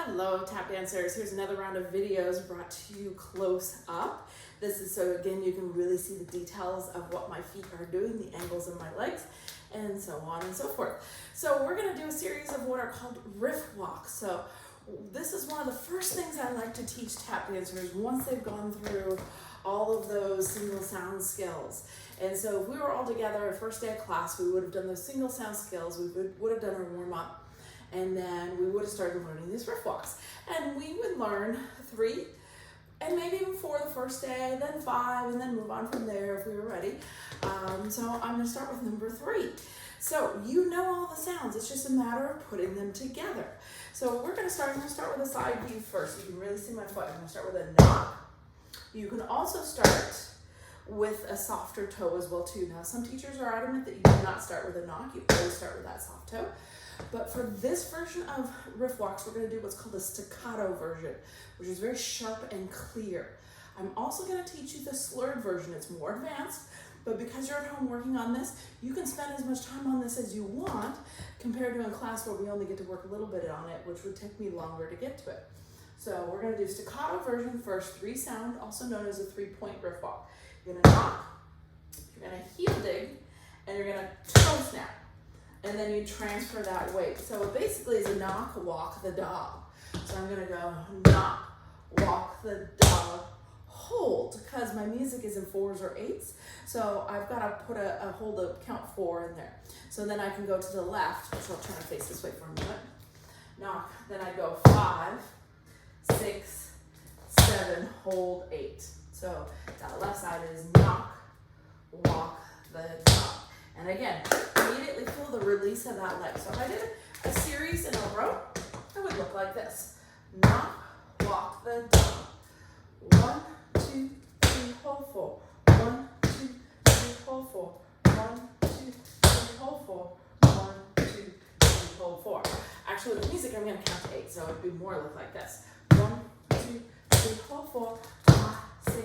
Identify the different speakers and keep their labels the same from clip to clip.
Speaker 1: Hello tap dancers, here's another round of videos brought to you close up. This is so again you can really see the details of what my feet are doing, the angles of my legs, and so on and so forth. So we're going to do a series of what are called riff walks. So this is one of the first things I like to teach tap dancers once they've gone through all of those single sound skills. And so if we were all together our first day of class, we would have done those single sound skills, we would have done our warm-up, and then we would have started learning these riff walks. And we would learn 3 and maybe even 4 the first day, then 5, and then move on from there if we were ready. So I'm going to start with number 3. So you know all the sounds, it's just a matter of putting them together. So I'm going to start with a side view first. You can really see my foot. I'm going to start with a knock. You can also start with a softer toe as well too. Now some teachers are adamant that you do not start with a knock, you always start with that soft toe. But for this version of riff walks, we're going to do what's called a staccato version, which is very sharp and clear. I'm also going to teach you the slurred version. It's more advanced, but because you're at home working on this, you can spend as much time on this as you want compared to in class where we only get to work a little bit on it, which would take me longer to get to it. So we're going to do staccato version first, 3 sound, also known as a 3-point riff walk. You're going to knock, you're going to heel dig, and you're going to toe snap. And then you transfer that weight. So it basically is a knock, walk the dog. So I'm going to go knock, walk the dog, hold, because my music is in 4s or 8s. So I've got to put a hold of count 4 in there. So then I can go to the left, which I'll try to face this way for a minute. Knock, then I go 5, 6, 7, hold 8. So that left side is knock, walk the dog. And again, immediately feel the release of that leg. So if I did a series in a row, it would look like this. Knock, walk the dog. 1, 2, 3, hold 4. 1, 2, 3, hold 4. 1, 2, 3, hold 4. 1, 2, 3, hold 4. Actually, with the music, I'm going to count to 8, so it would be more look like this. 1, 2, 3, hold 4. 5, 6,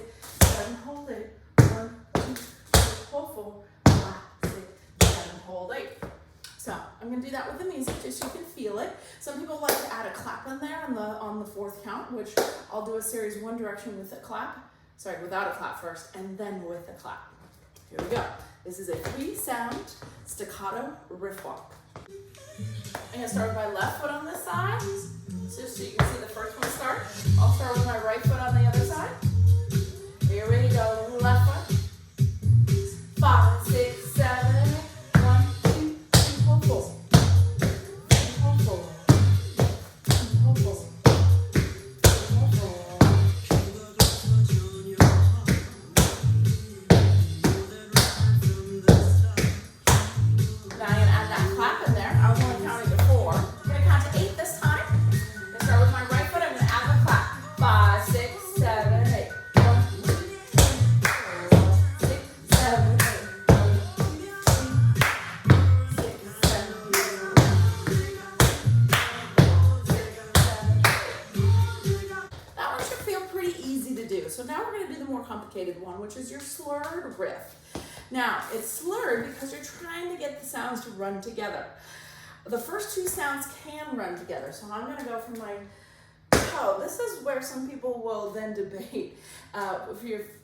Speaker 1: 7, hold 8. 1, 2, 3, hold 4. Hold 8. So I'm going to do that with the music just so you can feel it. Some people like to add a clap in there on the 4th count, which I'll do a series one direction with a clap. Sorry, without a clap first, and then with a clap. Here we go. This is a 3-sound staccato riff walk. I'm going to start with my left foot on this side, just so you can see the first one start. I'll start with my right foot on the other side. Here we go. Left foot. 5, 6, 7, 8. So now we're going to do the more complicated one, which is your slurred riff. Now, it's slurred because you're trying to get the sounds to run together. The first 2 sounds can run together. So I'm going to go from my toe. This is where some people will then debate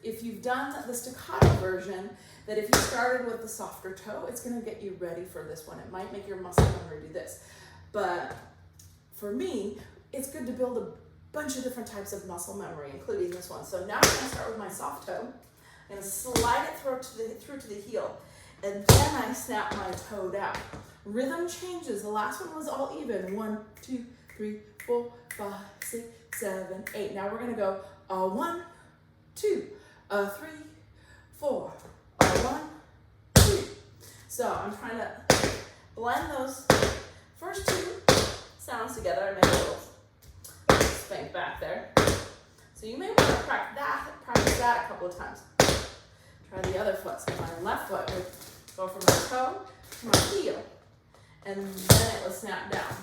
Speaker 1: if you've done the staccato version, that if you started with the softer toe, it's going to get you ready for this one. It might make your muscle memory do this. But for me, it's good to build a bunch of different types of muscle memory, including this one. So now I'm going to start with my soft toe. I'm going to slide it through to the heel, and then I snap my toe down. Rhythm changes. The last one was all even. 1, 2, 3, 4, 5, 6, 7, 8. Now we're going to go 1, 2, 3, 4, 1, 2. So I'm trying to blend those first 2 sounds together. I made a little spank back there. So you may want to practice that a couple of times. Try the other foot. So my left foot would go from my toe to my heel, and then it will snap down.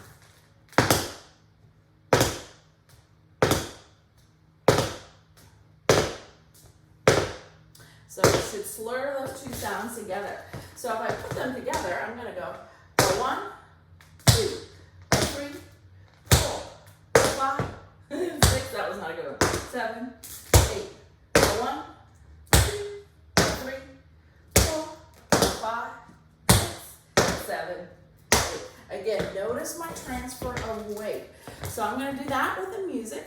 Speaker 1: So you should slur those 2 sounds together. So if I put them together, I'm going to go 1, 2, 3, 4, 5, 7, 8. 1, 2, 3, 4, 5, 6, 7, 8. Again, notice my transfer of weight. So I'm going to do that with the music.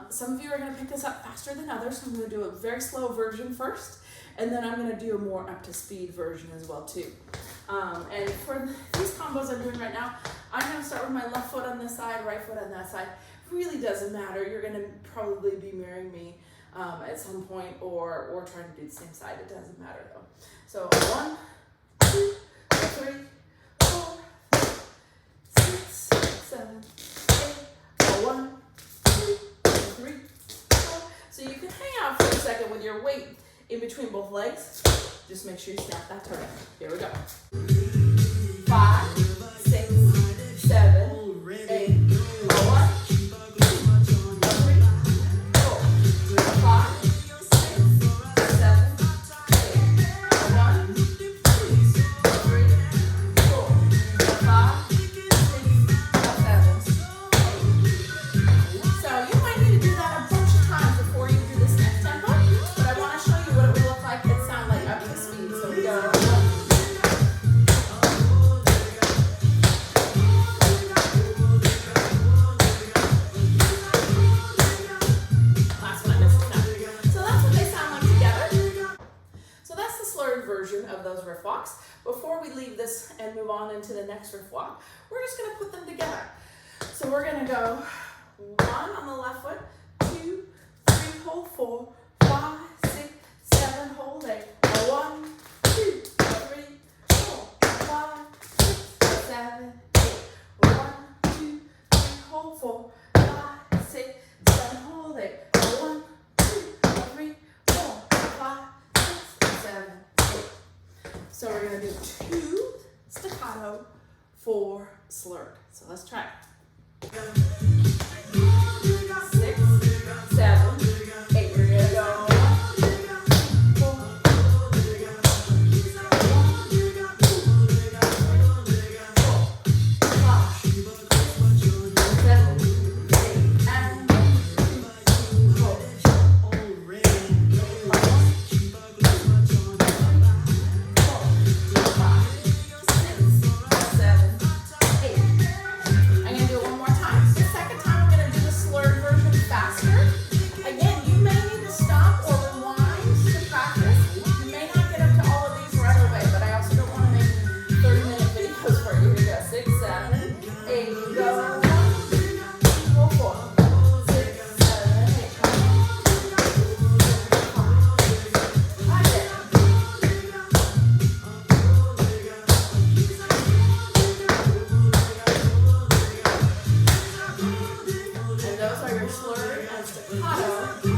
Speaker 1: Some of you are going to pick this up faster than others. So I'm going to do a very slow version first, and then I'm going to do a more up to speed version as well too. And for these combos I'm doing right now, I'm going to start with my left foot on this side, right foot on that side. Really doesn't matter. You're going to probably be mirroring me at some point, or trying to do the same side. It doesn't matter though. So 1, 2, 3, 4, 6, 7, 8. 1, 2, 3, 4. So you can hang out for a second with your weight in between both legs. Just make sure you snap that turn. Here we go. 5, 6, 7, 8. 1, 2, 3, 4, 5, 6, 7, 8. 1, 2, 3, 4, 5, 6, 7, 8. So you might need to do that a bunch of times before you do this next tempo, but I want to show you what it will look like and sound like up to speed. So we go. Last one I missed it. So that's what they sound like together. So that's the slurred version of those riff walks. Before we leave this and move on into the next riff walk, we're just going to put them together. So we're going to go 1 on the left foot, 2, 3, hold 4, 5, 6, 7, hold 8. 1, 2, 3, 4, 5, 6, 7, 8. 1, 2, 3, hold 4, 5, 6, 7, hold 8. 1, 2, 3, 4, 5, 6, 7, 8. So we're going to do 2 staccato, 4 slurred. So let's try it. 6, 7, 8. We're gonna go 1, 4, 5, 7, 8, and 4. 5, 6, 7, 8.